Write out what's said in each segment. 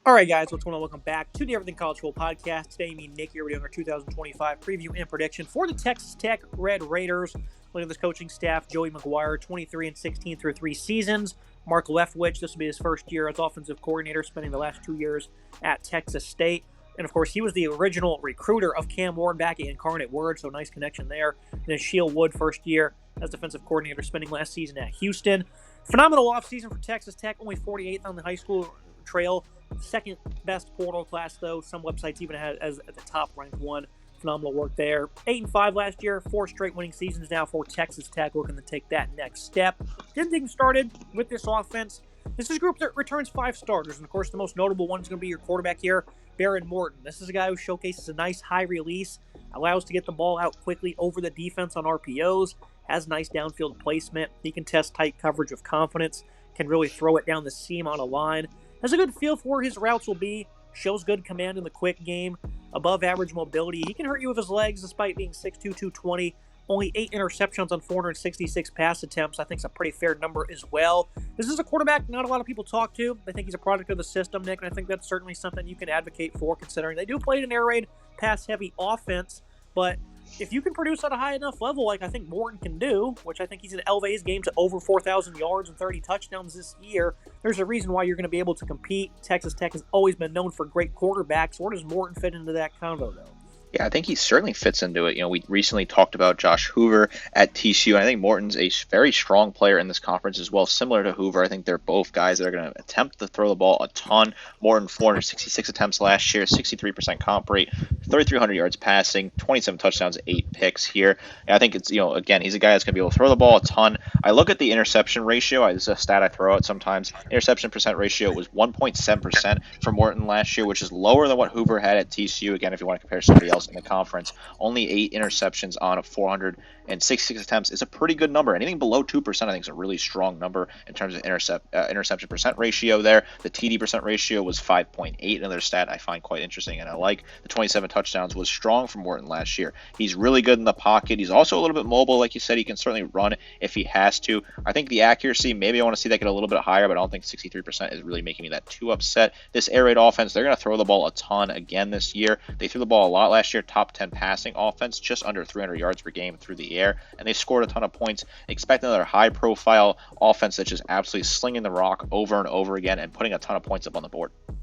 All right, guys, what's going on? Welcome back to the Everything College Football Podcast. Today, me and Nick here, we're doing our 2025 preview and prediction for the Texas Tech Red Raiders. Look at this coaching staff: Joey McGuire, 23-16 through 3 seasons. Mark Leftwich, this will be his first year as offensive coordinator, spending the last 2 years at Texas State. And of course, he was the original recruiter of Cam Ward back at Incarnate Word, so nice connection there. And then Sheil Wood, first year as defensive coordinator, spending last season at Houston. Phenomenal offseason for Texas Tech, only 48th on the high school trail. Second best portal class, though. Some websites even had as the top ranked one. Phenomenal work there. 8-5 last year, 4 straight winning seasons now for Texas Tech, looking to take that next step. Getting started with this offense. This is a group that returns 5 starters, and of course, the most notable one is going to be your quarterback here, Baron Morton. This is a guy who showcases a nice high release, allows to get the ball out quickly over the defense on RPOs, has nice downfield placement. He can test tight coverage with confidence, can really throw it down the seam on a line. Has a good feel for where his routes will be, shows good command in the quick game, above average mobility. He can hurt you with his legs despite being 6'2", 220. Only 8 interceptions on 466 pass attempts. I think it's a pretty fair number as well. This is a quarterback not a lot of people talk to. They think he's a product of the system, Nick, and I think that's certainly something you can advocate for, considering they do play an air raid, pass-heavy offense, but if you can produce at a high enough level like I think Morton can do, which I think he's going to elevate his game to over 4,000 yards and 30 touchdowns this year, there's a reason why you're going to be able to compete. Texas Tech has always been known for great quarterbacks. Where does Morton fit into that combo, though? Yeah, I think he certainly fits into it. We recently talked about Josh Hoover at TCU, and I think Morton's a very strong player in this conference as well, similar to Hoover. I think they're both guys that are going to attempt to throw the ball a ton. Morton, 466 attempts last year, 63% comp rate, 3,300 yards passing, 27 touchdowns, 8 picks here. And I think it's, again, he's a guy that's going to be able to throw the ball a ton. I look at the interception ratio. It's a stat I throw out sometimes. Interception percent ratio was 1.7% for Morton last year, which is lower than what Hoover had at TCU. Again, if you want to compare somebody else in the conference, only 8 interceptions on 466 attempts is a pretty good number. Anything below 2% I think is a really strong number in terms of interception percent ratio there. The TD percent ratio was 5.8, another stat I find quite interesting and I like. The 27 touchdowns was strong for Morton last year. He's really good in the pocket. He's also a little bit mobile, like you said. He can certainly run if he has to. I think the accuracy, maybe I want to see that get a little bit higher, but I don't think 63% is really making me that too upset. This air raid offense, they're going to throw the ball a ton again this year. They threw the ball a lot last year, top 10 passing offense, just under 300 yards per game through the air, and they scored a ton of points. Expect another high-profile offense that's just absolutely slinging the rock over and over again and putting a ton of points up on the board. So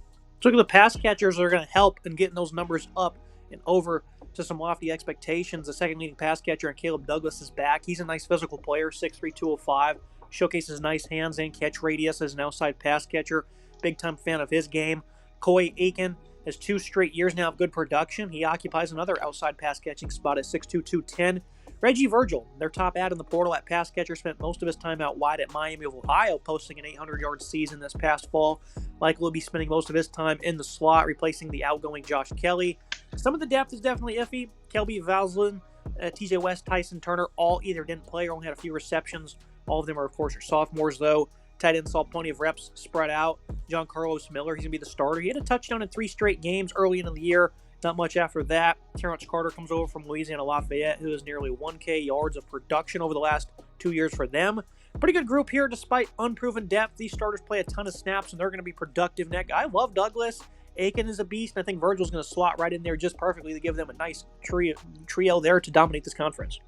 look at the pass catchers that are going to help in getting those numbers up and over to some lofty expectations. The second leading pass catcher, and Caleb Douglas, is back. He's a nice physical player, 6'3", 205. Showcases nice hands and catch radius as an outside pass catcher. Big-time fan of his game. Coy Aiken has 2 straight years now of good production. He occupies another outside pass catching spot at 6'2", 210. Reggie Virgil, their top ad in the portal at pass catcher, spent most of his time out wide at Miami of Ohio, posting an 800-yard season this past fall. Likely will be spending most of his time in the slot, replacing the outgoing Josh Kelly. Some of the depth is definitely iffy. Kelby Valslin, TJ West, Tyson Turner, all either didn't play or only had a few receptions. All of them are, of course, sophomores, though. Tight end saw plenty of reps spread out. John Carlos Miller, he's going to be the starter. He had a touchdown in 3 straight games early in the year. Not much after that. Terrence Carter comes over from Louisiana Lafayette, who has nearly 1K yards of production over the last 2 years for them. Pretty good group here despite unproven depth. These starters play a ton of snaps, and they're going to be productive. Neck. I love Douglas. Aiken is a beast, and I think Virgil's going to slot right in there just perfectly to give them a nice trio there to dominate this conference.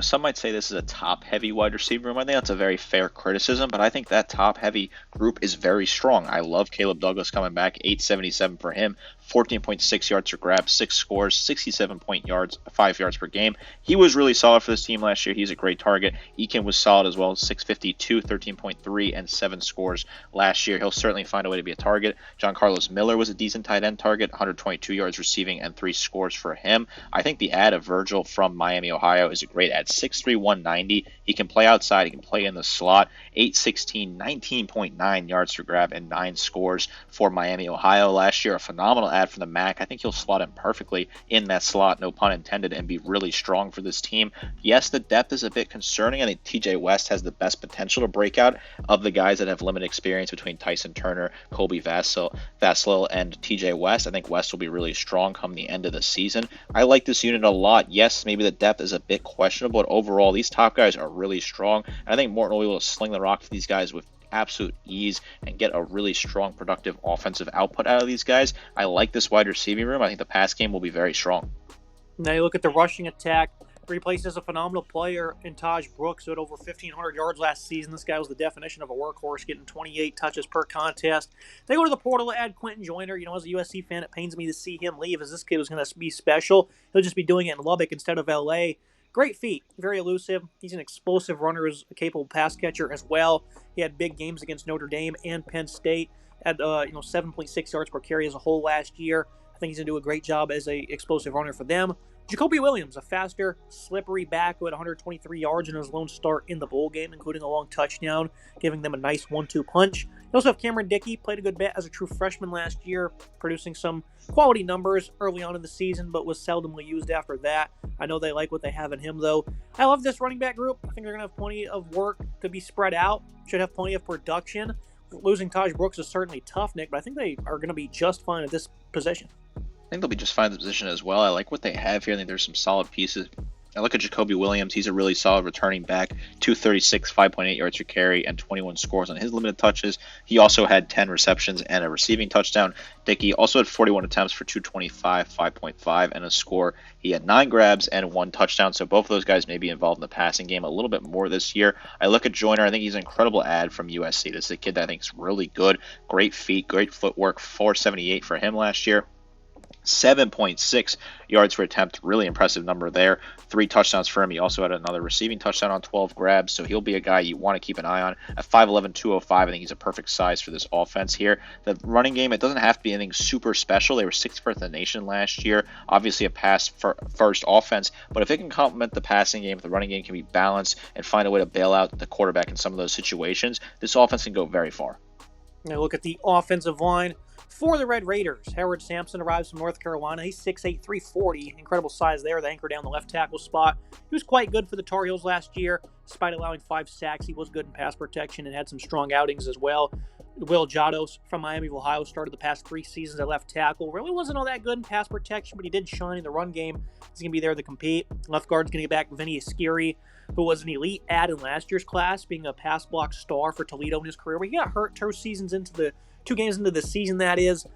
Some might say this is a top-heavy wide receiver room. I think that's a very fair criticism, but I think that top-heavy group is very strong. I love Caleb Douglas coming back, 877 for him, 14.6 yards per grab, 6 scores, 67 yards, 5 yards per game. He was really solid for this team last year. He's a great target. Aiken was solid as well, 652, 13.3, and 7 scores last year. He'll certainly find a way to be a target. John Carlos Miller was a decent tight end target, 122 yards receiving and 3 scores for him. I think the add of Virgil from Miami, Ohio is a great add. 6'3", 190. He can play outside. He can play in the slot. 8'16", 19.9 yards per grab and 9 scores for Miami, Ohio last year. A phenomenal add for the MAC. I think he'll slot in perfectly in that slot, no pun intended, and be really strong for this team. Yes, the depth is a bit concerning. I think TJ West has the best potential to break out of the guys that have limited experience between Tyson Turner, Colby Vaslil, and TJ West. I think West will be really strong come the end of the season. I like this unit a lot. Yes, maybe the depth is a bit questionable, but overall, these top guys are really strong. And I think Morton will be able to sling the rock to these guys with absolute ease and get a really strong, productive offensive output out of these guys. I like this wide receiving room. I think the pass game will be very strong. Now you look at the rushing attack. Replaces a phenomenal player in Taj Brooks, who had over 1,500 yards last season. This guy was the definition of a workhorse, getting 28 touches per contest. They go to the portal to add Quentin Joyner. As a USC fan, it pains me to see him leave, as this kid was going to be special. He'll just be doing it in Lubbock instead of L.A. Great feet, very elusive. He's an explosive runner, is a capable pass catcher as well. He had big games against Notre Dame and Penn State. Had 7.6 yards per carry as a whole last year. I think he's going to do a great job as a explosive runner for them. Jacoby Williams, a faster, slippery back who had 123 yards in his lone start in the bowl game, including a long touchdown, giving them a nice 1-2 punch. You also have Cameron Dickey, played a good bit as a true freshman last year, producing some quality numbers early on in the season, but was seldomly used after that. I know they like what they have in him, though. I love this running back group. I think they're going to have plenty of work to be spread out, should have plenty of production. Losing Taj Brooks is certainly tough, Nick, but I think they are going to be just fine at this position. I think they'll be just fine in the position as well. I like what they have here. I think there's some solid pieces. I look at Jacoby Williams. He's a really solid returning back. 236, 5.8 yards per carry, and 21 scores on his limited touches. He also had 10 receptions and a receiving touchdown. Dickey also had 41 attempts for 225, 5.5, and a score. He had 9 grabs and 1 touchdown, so both of those guys may be involved in the passing game a little bit more this year. I look at Joyner. I think he's an incredible ad from USC. This is a kid that I think is really good. Great feet, great footwork. 478 for him last year. 7.6 yards per attempt, really impressive number there. 3 touchdowns for him. He also had another receiving touchdown on 12 grabs, so he'll be a guy you want to keep an eye on. At 5'11", 205, I think he's a perfect size for this offense here. The running game, it doesn't have to be anything super special. They were 6th in the nation last year. Obviously a pass-first offense, but if it can complement the passing game, if the running game can be balanced and find a way to bail out the quarterback in some of those situations, this offense can go very far. Now look at the offensive line. For the Red Raiders, Howard Sampson arrives from North Carolina. He's 6'8", 340. Incredible size there, the anchor down the left tackle spot. He was quite good for the Tar Heels last year. Despite allowing 5 sacks, he was good in pass protection and had some strong outings as well. Will Jados from Miami of Ohio started the past 3 seasons at left tackle. Really wasn't all that good in pass protection, but he did shine in the run game. He's going to be there to compete. Left guard's going to get back Vinny Esquiri, who was an elite add in last year's class, being a pass block star for Toledo in his career. But he got hurt 2 games into the season, that is.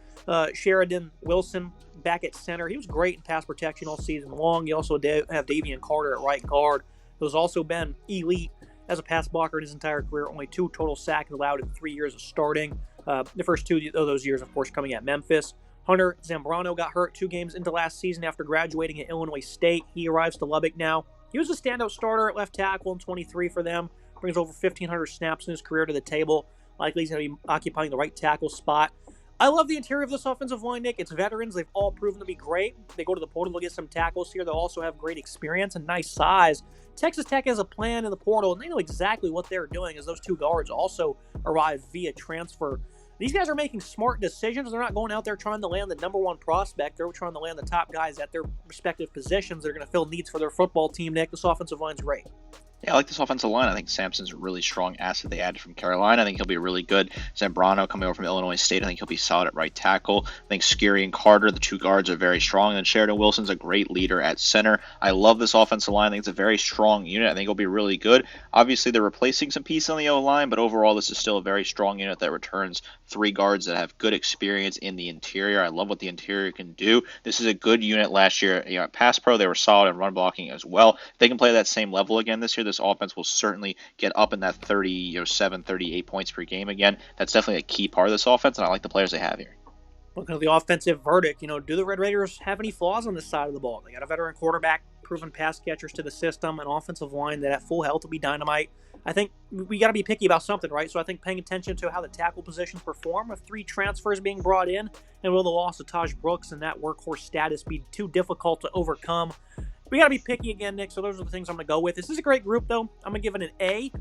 Sheridan Wilson back at center. He was great in pass protection all season long. You also have Davian Carter at right guard, who's also been elite as a pass blocker in his entire career. Only 2 total sacks allowed in 3 years of starting. The first 2 of those years, of course, coming at Memphis. Hunter Zambrano got hurt 2 games into last season after graduating at Illinois State. He arrives to Lubbock now. He was a standout starter at left tackle in 23 for them. Brings over 1,500 snaps in his career to the table. Likely he's going to be occupying the right tackle spot. I love the interior of this offensive line, Nick. It's veterans. They've all proven to be great. They go to the portal, they'll get some tackles here. They'll also have great experience and nice size. Texas Tech has a plan in the portal, and they know exactly what they're doing, as those 2 guards also arrive via transfer. These guys are making smart decisions. They're not going out there trying to land the number 1 prospect. They're trying to land the top guys at their respective positions. They're going to fill needs for their football team, Nick. This offensive line's great. Yeah, I like this offensive line. I think Sampson's a really strong asset they added from Carolina. I think he'll be really good. Zambrano coming over from Illinois State, I think he'll be solid at right tackle. I think Skiri and Carter, the 2 guards, are very strong. And Sheridan Wilson's a great leader at center. I love this offensive line. I think it's a very strong unit. I think it'll be really good. Obviously, they're replacing some pieces on the O-line, but overall, this is still a very strong unit that returns 3 guards that have good experience in the interior. I love what the interior can do. This is a good unit last year. At Pass Pro, they were solid in run blocking as well. If they can play that same level again this year, this offense will certainly get up in that 37, 38 points per game again. That's definitely a key part of this offense, and I like the players they have here. Looking at the offensive verdict, do the Red Raiders have any flaws on this side of the ball? They got a veteran quarterback, proven pass catchers to the system, an offensive line that at full health will be dynamite. I think we got to be picky about something, right? So I think paying attention to how the tackle positions perform with 3 transfers being brought in, and will the loss of Taj Brooks and that workhorse status be too difficult to overcome? We got to be picky again, Nick, so those are the things I'm going to go with. This is a great group, though. I'm going to give it an A.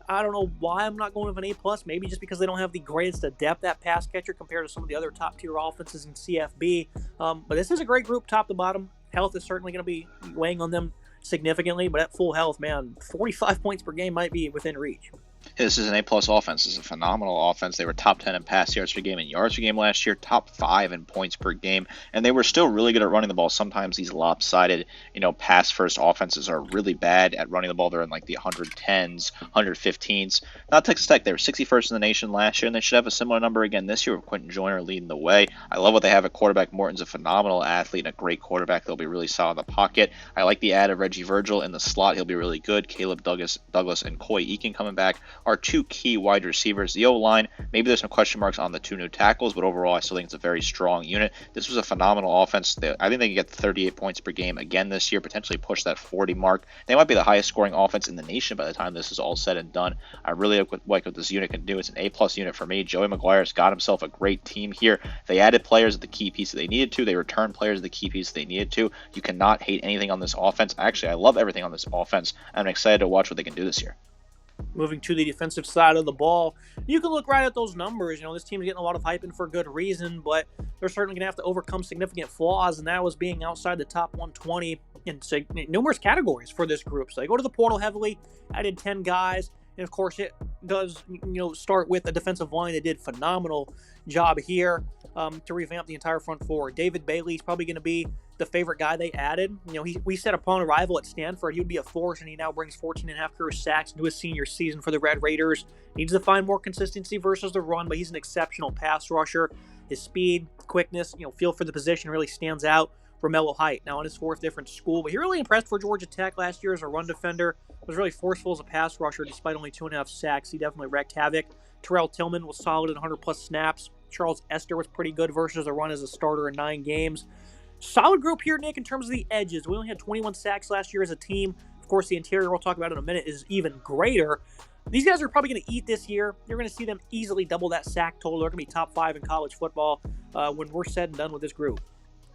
I don't know why I'm not going with an A+, maybe just because they don't have the greatest depth at pass catcher compared to some of the other top-tier offenses in CFB. But this is a great group, top to bottom. Health is certainly going to be weighing on them significantly, but at full health, man, 45 points per game might be within reach. This is an A-plus offense. This is a phenomenal offense. They were top 10 in pass yards per game and yards per game last year, top 5 in points per game, and they were still really good at running the ball. Sometimes these lopsided, pass-first offenses are really bad at running the ball. They're in like the 110s, 115s. Not Texas Tech. They were 61st in the nation last year, and they should have a similar number again this year with Quentin Joyner leading the way. I love what they have at quarterback. Morton's a phenomenal athlete and a great quarterback. They'll be really solid in the pocket. I like the add of Reggie Virgil in the slot. He'll be really good. Caleb Douglas and Coy Eakin coming back are two key wide receivers. The O-line, maybe there's some question marks on the two new tackles, but overall I still think it's a very strong unit. This was a phenomenal offense. I think they can get 38 points per game again this year, potentially push that 40 mark. They might be the highest scoring offense in the nation by the time this is all said and done. I really like what this unit can do. It's an A-plus unit for me. Joey McGuire's got himself a great team here. They added players at the key piece that they needed to. They returned players at the key piece they needed to. You cannot hate anything on this offense. Actually, I love everything on this offense. I'm excited to watch what they can do this year. Moving to the defensive side of the ball, you can look right at those numbers. This team's getting a lot of hype and for good reason, but they're certainly going to have to overcome significant flaws, and that was being outside the top 120 in numerous categories for this group. So they go to the portal heavily, added 10 guys, and of course it does start with a defensive line that did phenomenal job here to revamp the entire front four. David Bailey's probably going to be the favorite guy they added. We said upon arrival at Stanford he would be a force, and he now brings 14.5 career sacks into his senior season for the Red Raiders. Needs to find more consistency versus the run, but he's an exceptional pass rusher. His speed, quickness, feel for the position really stands out. Romello Height, now in his fourth different school, but he really impressed for Georgia Tech last year as a run defender. Was really forceful as a pass rusher despite only 2.5 sacks. He definitely wreaked havoc. Terrell Tillman was solid in 100-plus snaps. Charles Esther was pretty good versus a run as a starter in 9 games. Solid group here, Nick, in terms of the edges. We only had 21 sacks last year as a team. Of course, the interior we'll talk about in a minute is even greater. These guys are probably going to eat this year. You're going to see them easily double that sack total. They're going to be top 5 in college football when we're said and done with this group.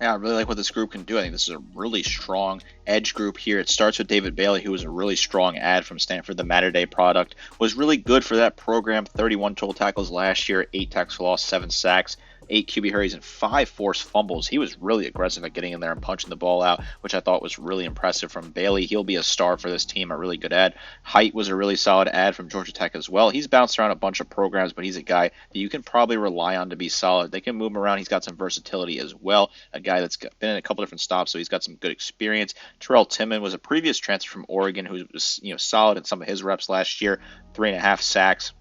Yeah, I really like what this group can do. I think this is a really strong edge group here. It starts with David Bailey, who was a really strong add from Stanford. The Matter-Day product was really good for that program. 31 total tackles last year, 8 tackles for loss, 7 sacks. 8 QB hurries, and 5 forced fumbles. He was really aggressive at getting in there and punching the ball out, which I thought was really impressive from Bailey. He'll be a star for this team, a really good ad. Height was a really solid ad from Georgia Tech as well. He's bounced around a bunch of programs, but he's a guy that you can probably rely on to be solid. They can move him around. He's got some versatility as well. A guy that's been in a couple different stops, so he's got some good experience. Terrell Tillman was a previous transfer from Oregon who was solid in some of his reps last year. 3.5 sacks.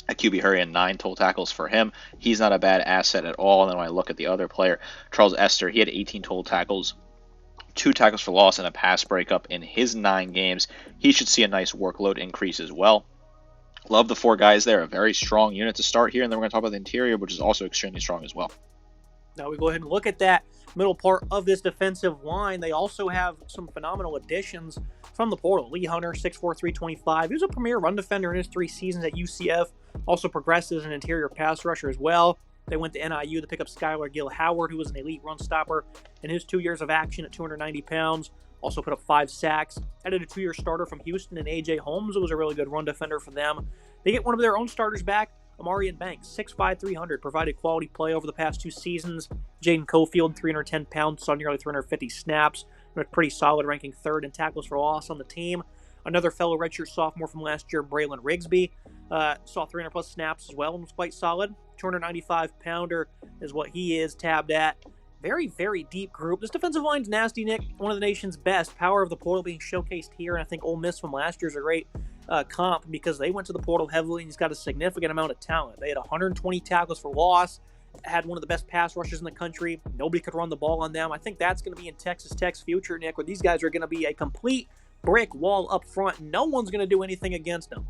A QB hurry and 9 total tackles for him. He's not a bad asset at all. And then when I look at the other player, Charles Esther, he had 18 total tackles, 2 tackles for loss, and a pass breakup in his 9 games. He should see a nice workload increase as well. Love the 4 guys there. A very strong unit to start here. And then we're going to talk about the interior, which is also extremely strong as well. Now we go ahead and look at that middle part of this defensive line. They also have some phenomenal additions from the portal. Lee Hunter, 6'4", 325. He was a premier run defender in his 3 seasons at UCF. Also progressed as an interior pass rusher as well. They went to NIU to pick up Skylar Gill Howard, who was an elite run stopper in his 2 years of action at 290 pounds. Also put up 5 sacks. Added a 2-year starter from Houston and A.J. Holmes, who was a really good run defender for them. They get one of their own starters back, Amarian Banks, 6'5", 300, provided quality play over the past 2 seasons. Jaden Cofield, 310 pounds, saw nearly 350 snaps. Pretty solid, ranking 3rd in tackles for loss on the team. Another fellow redshirt sophomore from last year, Braylon Rigsby, saw 300-plus snaps as well and was quite solid. 295-pounder is what he is tabbed at. Very, very deep group. This defensive line's nasty, Nick. One of the nation's best. Power of the portal being showcased here, and I think Ole Miss from last year is a great comp because they went to the portal heavily and he's got a significant amount of talent. They had 120 tackles for loss, had one of the best pass rushers in the country. Nobody could run the ball on them. I think that's going to be in Texas Tech's future, Nick, where these guys are going to be a complete brick wall up front. No one's going to do anything against them.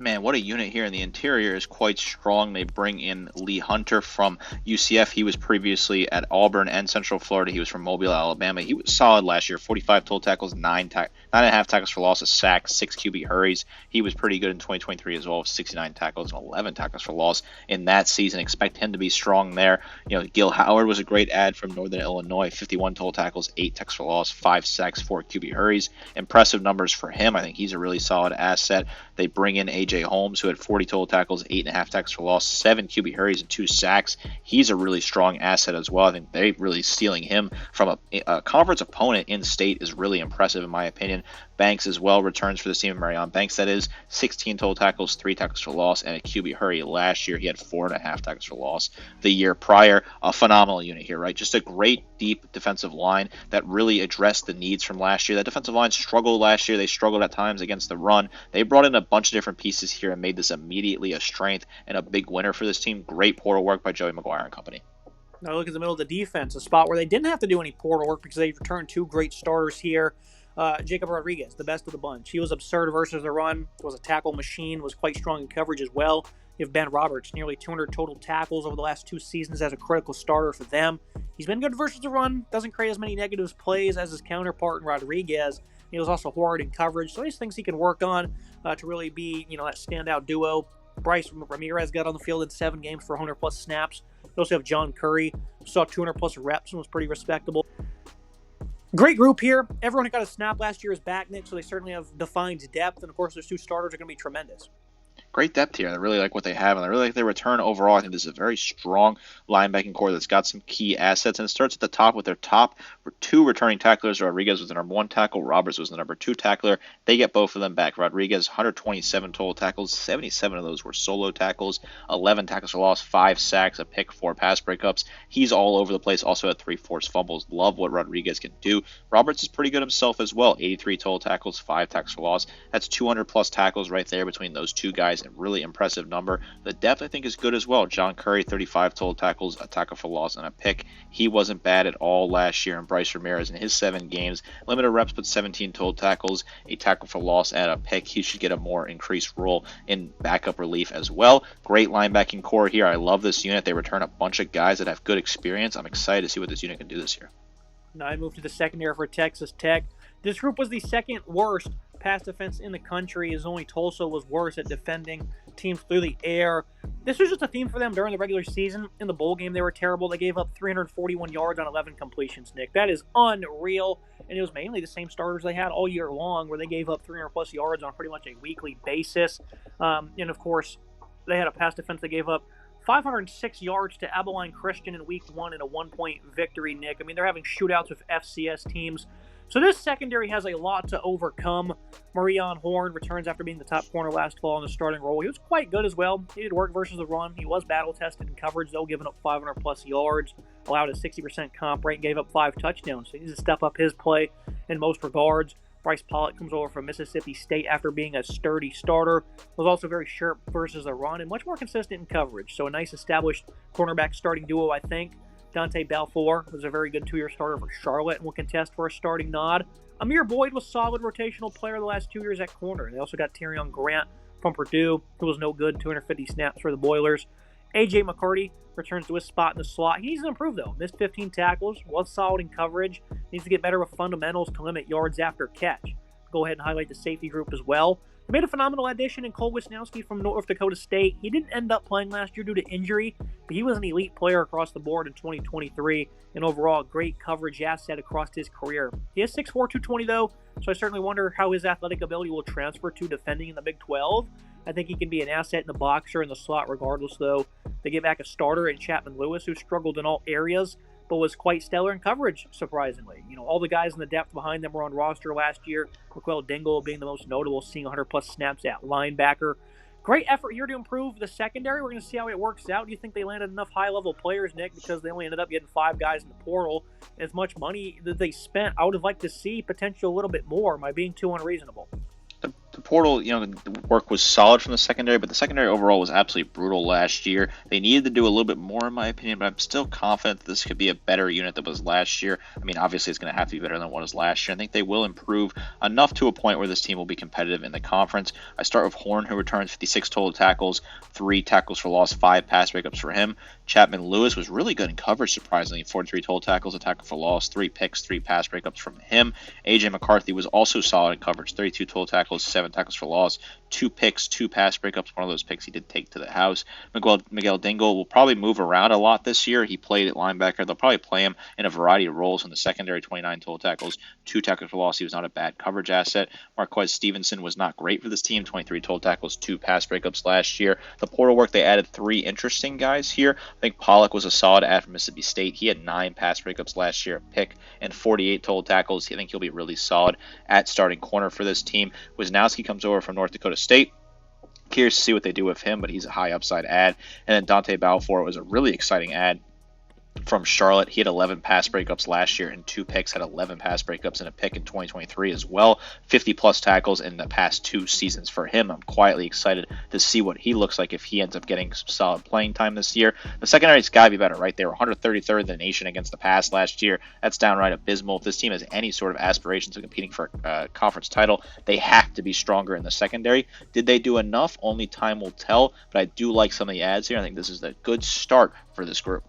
Man, what a unit here in the interior is quite strong. They bring in Lee Hunter from UCF. He was previously at Auburn and Central Florida. He was from Mobile, Alabama. He was solid last year. 45 total tackles, 9.5 tackles for loss, a sack, 6 QB hurries. He was pretty good in 2023 as well, with 69 tackles and 11 tackles for loss in that season. Expect him to be strong there. Gil Howard was a great add from Northern Illinois. 51 total tackles, 8 tackles for loss, 5 sacks, 4 QB hurries. Impressive numbers for him. I think he's a really solid asset. They bring in A.J. Holmes, who had 40 total tackles, 8.5 tackles for loss, 7 QB hurries, and 2 sacks. He's a really strong asset as well. I think they're really stealing him from a conference opponent in state is really impressive in my opinion. Banks as well returns for the team. Marion Banks, that is, 16 total tackles, 3 tackles for loss, and a QB hurry. Last year, he had 4.5 tackles for loss. The year prior, a phenomenal unit here, right? Just a great, deep defensive line that really addressed the needs from last year. That defensive line struggled last year. They struggled at times against the run. They brought in a bunch of different pieces here and made this immediately a strength and a big winner for this team. Great portal work by Joey McGuire and company. Now look at the middle of the defense, a spot where they didn't have to do any portal work because they returned 2 great starters here. Jacob Rodriguez, the best of the bunch. He was absurd versus the run, was a tackle machine, was quite strong in coverage as well. You have Ben Roberts, nearly 200 total tackles over the last 2 seasons as a critical starter for them. He's been good versus the run, doesn't create as many negative plays as his counterpart in Rodriguez. He was also horrid in coverage, so these things he can work on to really be, that standout duo. Bryce Ramirez got on the field in 7 games for 100-plus snaps. You also have John Curry, saw 200-plus reps and was pretty respectable. Great group here. Everyone who got a snap last year is back, Nick, so they certainly have defined depth. And, of course, those 2 starters are going to be tremendous. Great depth here. I really like what they have, and I really like their return overall. I think this is a very strong linebacking core that's got some key assets, and it starts at the top with their top 2 returning tacklers. Rodriguez was the number 1 tackle. Roberts was the number 2 tackler. They get both of them back. Rodriguez, 127 total tackles. 77 of those were solo tackles. 11 tackles for loss, 5 sacks, a pick, 4 pass breakups. He's all over the place. Also had 3 forced fumbles. Love what Rodriguez can do. Roberts is pretty good himself as well. 83 total tackles, 5 tackles for loss. That's 200-plus tackles right there between those 2 guys. A really impressive number. The depth, I think, is good as well. John Curry, 35 total tackles, a tackle for loss, and a pick. He wasn't bad at all last year. And Bryce Ramirez, in his 7 games, limited reps, but 17 total tackles, a tackle for loss, and a pick. He should get a more increased role in backup relief as well. Great linebacking core here. I love this unit. They return a bunch of guys that have good experience. I'm excited to see what this unit can do this year. Now I moved to the secondary for Texas Tech. This group was the 2nd worst pass defense in the country, as only Tulsa was worse at defending teams through the air. This was just a theme for them during the regular season. In the bowl game, they were terrible. They gave up 341 yards on 11 completions, Nick. That is unreal, and it was mainly the same starters they had all year long, where they gave up 300-plus yards on pretty much a weekly basis. And, of course, they had a pass defense that gave up 506 yards to Abilene Christian in Week 1 in a 1-point victory, Nick. I mean, they're having shootouts with FCS teams. So this secondary has a lot to overcome. Marion Horn returns after being the top corner last fall in the starting role. He was quite good as well. He did work versus the run. He was battle-tested in coverage, though, giving up 500-plus yards, allowed a 60% comp rate, gave up 5 touchdowns. So he needs to step up his play in most regards. Bryce Pollock comes over from Mississippi State after being a sturdy starter. Was also very sharp versus the run and much more consistent in coverage. So a nice established cornerback starting duo, I think. Dante Balfour was a very good 2-year starter for Charlotte and will contest for a starting nod. Amir Boyd was solid rotational player the last 2 years at corner. They also got Tyrion Grant from Purdue, who was no good, 250 snaps for the Boilers. A.J. McCarty returns to his spot in the slot. He needs to improve, though. Missed 15 tackles, was solid in coverage. Needs to get better with fundamentals to limit yards after catch. Go ahead and highlight the safety group as well. They made a phenomenal addition in Cole Wisnowski from North Dakota State. He didn't end up playing last year due to injury, but he was an elite player across the board in 2023, and overall a great coverage asset across his career. He is 6'4", 220 though, so I certainly wonder how his athletic ability will transfer to defending in the Big 12. I think he can be an asset in the box or in the slot regardless, though. They get back a starter in Chapman Lewis, who struggled in all areas, but was quite stellar in coverage, surprisingly. All the guys in the depth behind them were on roster last year. Raquel Dingle being the most notable, seeing 100-plus snaps at linebacker. Great effort here to improve the secondary. We're going to see how it works out. Do you think they landed enough high-level players, Nick, because they only ended up getting 5 guys in the portal? As much money that they spent, I would have liked to see potential a little bit more. Am I being too unreasonable? The portal, the work was solid from the secondary, but the secondary overall was absolutely brutal last year. They needed to do a little bit more, in my opinion, but I'm still confident that this could be a better unit than was last year. I mean, obviously, it's going to have to be better than what was last year. I think they will improve enough to a point where this team will be competitive in the conference. I start with Horn, who returns 56 total tackles, 3 tackles for loss, 5 pass breakups for him. Chapman Lewis was really good in coverage, surprisingly. 43 total tackles, a tackle for loss, 3 picks, 3 pass breakups from him. A.J. McCarthy was also solid in coverage, 32 total tackles, 7 tackles for loss, 2 picks, 2 pass breakups. One of those picks he did take to the house. Miguel Dingle will probably move around a lot this year. He played at linebacker. They'll probably play him in a variety of roles in the secondary. 29 total tackles, 2 tackles for loss. He was not a bad coverage asset. Marquez Stevenson was not great for this team. 23 total tackles, 2 pass breakups last year. The portal work, they added 3 interesting guys here. I think Pollock was a solid add from Mississippi State. He had 9 pass breakups last year, a pick, and 48 total tackles. I think he'll be really solid at starting corner for this team. Wisnowski comes over from North Dakota State. Curious to see what they do with him, but he's a high upside add. And then Dante Balfour was a really exciting add from Charlotte. He had 11 pass breakups last year and 2 picks, had 11 pass breakups and a pick in 2023 as well. 50-plus tackles in the past 2 seasons for him. I'm quietly excited to see what he looks like if he ends up getting some solid playing time this year. The secondary's got to be better, right? They were 133rd in the nation against the pass last year. That's downright abysmal. If this team has any sort of aspirations of competing for a conference title, they have to be stronger in the secondary. Did they do enough? Only time will tell, but I do like some of the adds here. I think this is a good start for this group.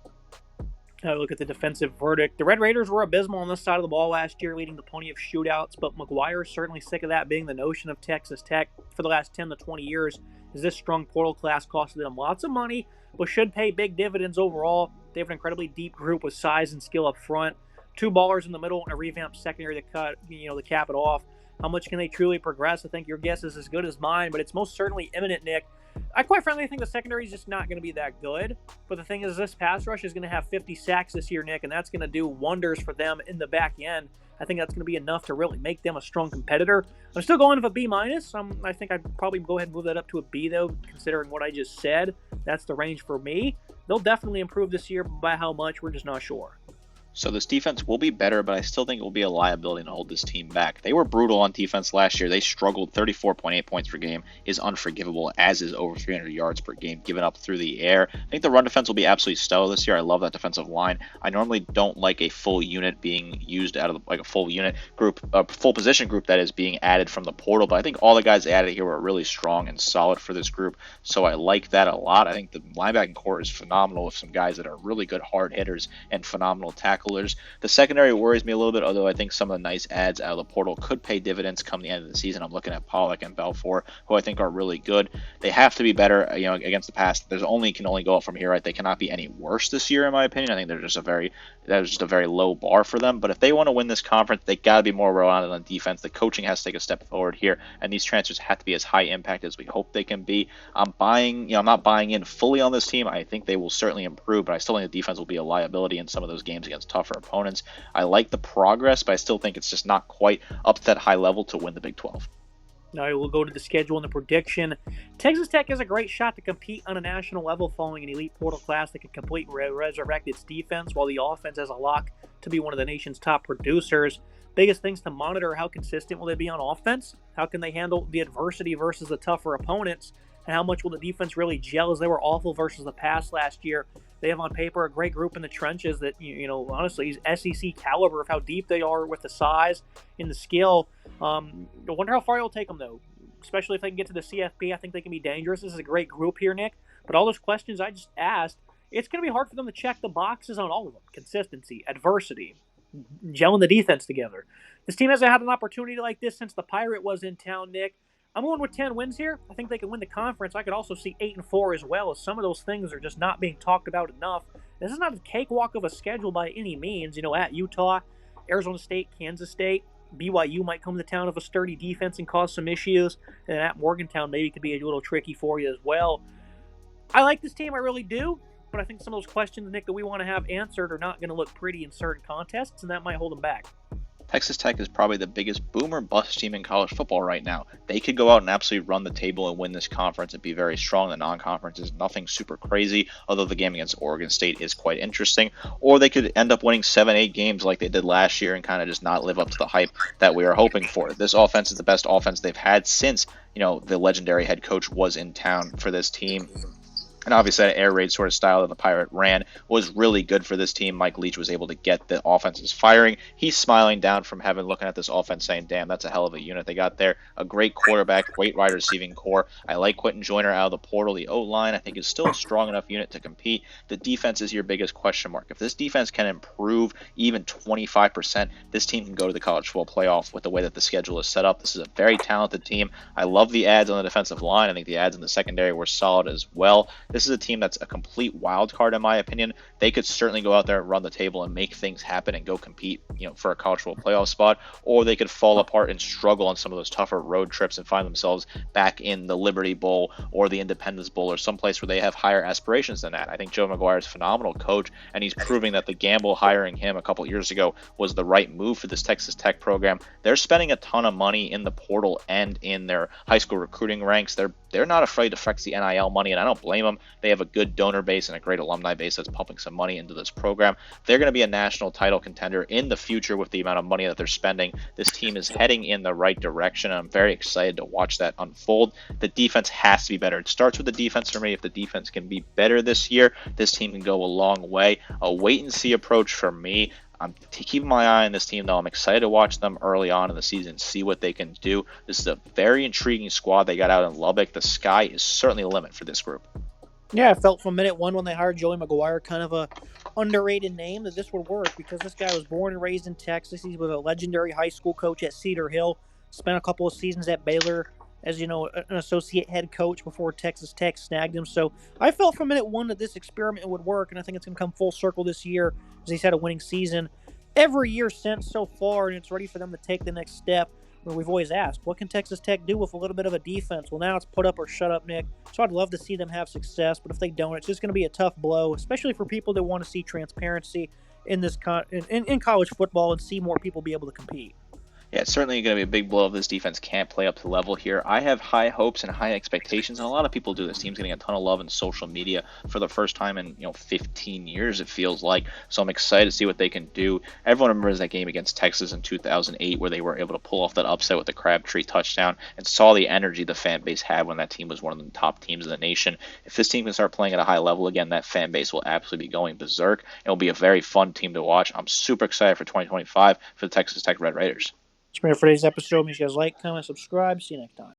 Look at the defensive verdict. The Red Raiders were abysmal on this side of the ball last year, leading to plenty of shootouts, but McGuire's certainly sick of that being the notion of Texas Tech for the last 10 to 20 years, as this strong portal class costed them lots of money, but should pay big dividends overall. They have an incredibly deep group with size and skill up front, 2 ballers in the middle, and a revamped secondary to cap it off. How much can they truly progress? I think your guess is as good as mine, but it's most certainly imminent, Nick. I quite frankly think the secondary is just not going to be that good. But the thing is, this pass rush is going to have 50 sacks this year, Nick, and that's going to do wonders for them in the back end. I think that's going to be enough to really make them a strong competitor. I'm still going with a B-. I think I'd probably go ahead and move that up to a B, though, considering what I just said. That's the range for me. They'll definitely improve this year. By how much, we're just not sure. So this defense will be better, but I still think it will be a liability to hold this team back. They were brutal on defense last year. They struggled. 34.8 points per game is unforgivable, as is over 300 yards per game given up through the air. I think the run defense will be absolutely stellar this year. I love that defensive line. I normally don't like a full unit being used out of a full unit group, a full position group that is being added from the portal, but I think all the guys added here were really strong and solid for this group, so I like that a lot. I think the linebacking core is phenomenal with some guys that are really good hard hitters and phenomenal tacklers. The secondary worries me a little bit, although I think some of the nice adds out of the portal could pay dividends come the end of the season. I'm looking at Pollock and Balfour, who I think are really good. They have to be better, against the pass. Can only go up from here, right? They cannot be any worse this year, in my opinion. I think that is just a very low bar for them. But if they want to win this conference, they got to be more well-rounded on defense. The coaching has to take a step forward here, and these transfers have to be as high impact as we hope they can be. I'm not buying in fully on this team. I think they will certainly improve, but I still think the defense will be a liability in some of those games against tougher opponents. I like the progress, but I still think it's just not quite up to that high level to win the Big 12. Now we'll go to the schedule and the prediction. Texas Tech has a great shot to compete on a national level following an elite portal class that can completely resurrect its defense, while the offense has a lock to be one of the nation's top producers. Biggest things to monitor: how consistent will they be on offense? How can they handle the adversity versus the tougher opponents? And how much will the defense really gel, as they were awful versus the pass last year? They have on paper a great group in the trenches that, honestly, is SEC caliber of how deep they are with the size and the skill. I wonder how far it'll take them, though, especially if they can get to the CFP. I think they can be dangerous. This is a great group here, Nick. But all those questions I just asked, it's going to be hard for them to check the boxes on all of them. Consistency, adversity, gelling the defense together. This team hasn't had an opportunity like this since the Pirate was in town, Nick. I'm going with 10 wins here. I think they can win the conference. I could also see 8-4 as well, as some of those things are just not being talked about enough. This is not a cakewalk of a schedule by any means. At Utah, Arizona State, Kansas State, BYU might come to town of a sturdy defense and cause some issues. And at Morgantown, maybe could be a little tricky for you as well. I like this team, I really do. But I think some of those questions, Nick, that we want to have answered are not going to look pretty in certain contests, and that might hold them back. Texas Tech is probably the biggest boom or bust team in college football right now. They could go out and absolutely run the table and win this conference and be very strong. The non-conference is nothing super crazy, although the game against Oregon State is quite interesting. Or they could end up winning 7-8 games like they did last year and kind of just not live up to the hype that we are hoping for. This offense is the best offense they've had since, the legendary head coach was in town for this team. And obviously, that air raid sort of style that the Pirate ran was really good for this team. Mike Leach was able to get the offenses firing. He's smiling down from heaven, looking at this offense, saying, "Damn, that's a hell of a unit they got there. A great quarterback, great wide receiving core. I like Quentin Joyner out of the portal. The O line, I think, is still a strong enough unit to compete. The defense is your biggest question mark. If this defense can improve even 25%, this team can go to the college football playoff with the way that the schedule is set up. This is a very talented team. I love the ads on the defensive line. I think the ads in the secondary were solid as well. This is a team that's a complete wild card, in my opinion. They could certainly go out there and run the table and make things happen and go compete, for a college football playoff spot, or they could fall apart and struggle on some of those tougher road trips and find themselves back in the Liberty Bowl or the Independence Bowl or someplace where they have higher aspirations than that. I think Joe McGuire is a phenomenal coach, and he's proving that the gamble hiring him a couple years ago was the right move for this Texas Tech program. They're spending a ton of money in the portal and in their high school recruiting ranks. They're not afraid to flex the NIL money, and I don't blame them. They have a good donor base and a great alumni base that's pumping some money into this program. They're going to be a national title contender in the future with the amount of money that they're spending. This team is heading in the right direction, and I'm very excited to watch that unfold. The defense has to be better. It starts with the defense for me. If the defense can be better this year, this team can go a long way. A wait-and-see approach for me. I'm keeping my eye on this team, though. I'm excited to watch them early on in the season, see what they can do. This is a very intriguing squad they got out in Lubbock. The sky is certainly the limit for this group. Yeah, I felt from minute one when they hired Joey McGuire, kind of a underrated name, that this would work because this guy was born and raised in Texas. He was a legendary high school coach at Cedar Hill, spent a couple of seasons at Baylor as, an associate head coach before Texas Tech snagged him. So I felt from minute one that this experiment would work, and I think it's going to come full circle this year as he's had a winning season every year since so far, and it's ready for them to take the next step. Where we've always asked, what can Texas Tech do with a little bit of a defense? Well, now it's put up or shut up, Nick. So I'd love to see them have success, but if they don't, it's just going to be a tough blow, especially for people that want to see transparency in this in college football and see more people be able to compete. Yeah, it's certainly going to be a big blow if this defense can't play up to the level here. I have high hopes and high expectations, and a lot of people do. This team's getting a ton of love in social media for the first time in 15 years, it feels like. So I'm excited to see what they can do. Everyone remembers that game against Texas in 2008 where they were able to pull off that upset with the Crabtree touchdown and saw the energy the fan base had when that team was one of the top teams in the nation. If this team can start playing at a high level again, that fan base will absolutely be going berserk. It'll be a very fun team to watch. I'm super excited for 2025 for the Texas Tech Red Raiders. That's for today's episode. Make sure you guys like, comment, subscribe. See you next time.